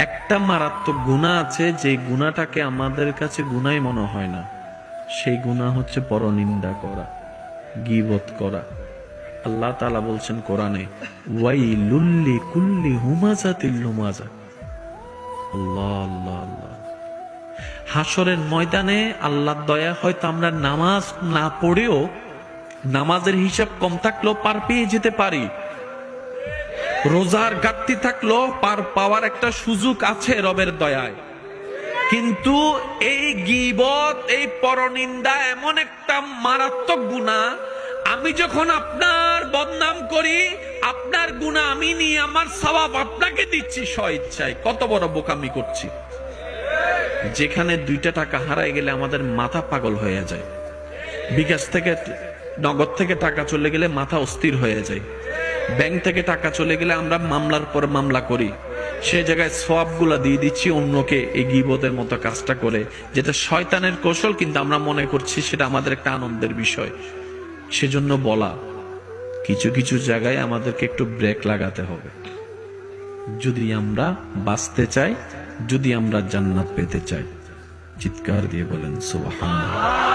একটা মারাত্মক গুনাহ আছে, যে গুনাহটাকে আমাদের কাছে গুনাহই মনে হয় না। সেই গুনাহ হচ্ছে পরনিন্দা করা, গীবত করা। আল্লাহ তাআলা বলছেন কোরআনে, ওয়াইলুল লিকুল্লি হুমাযাতিল লুমাযা। আল্লাহ আল্লাহ আল্লাহ। হাসরের ময়দানে আল্লাহর দয়া হয়তো আমরা নামাজ না পড়েও, নামাজের হিসাব কম থাকলেও পার পেয়ে যেতে পারি, রোজার ঘাটতি থাকলেও পার পাওয়ার একটা সুযোগ আছে রবের দয়ায়। কিন্তু এই গীবত, এই পরনিন্দা এমন একটা মারাত্মক গুনাহ, আমি যখন আপনার বদনাম করি, আপনার গুনাহ আমি নিয়ে আমার সওয়াব আপনাকে দিচ্ছি স্বইচ্ছায়। কত বড় বোকামি করছি। যেখানে 2টা টাকা হারায় গেলে আমাদের মাথা পাগল হয়ে যায়, বিকাশ থেকে নগদ থেকে টাকা চলে গেলে মাথা অস্থির হয়ে যায়, ব্যাংক থেকে টাকা চলে গেলে আমরা মামলার পর মামলা করি, সে জায়গায় সওয়াবগুলা দিয়ে দিচ্ছি অন্যকে এই গীবতের মতো কাজটা করে, যেটা শয়তানের কৌশল, কিন্তু আমরা মনে করছি সেটা আমাদের একটা আনন্দের বিষয়। সেজন্য বলা, কিছু কিছু জায়গায় আমাদেরকে একটু ব্রেক লাগাতে হবে যদি আমরা বাঁচতে চাই, যদি আমরা জান্নাত পেতে চাই। চিৎকার দিয়ে বলেন সুবহানাল্লাহ।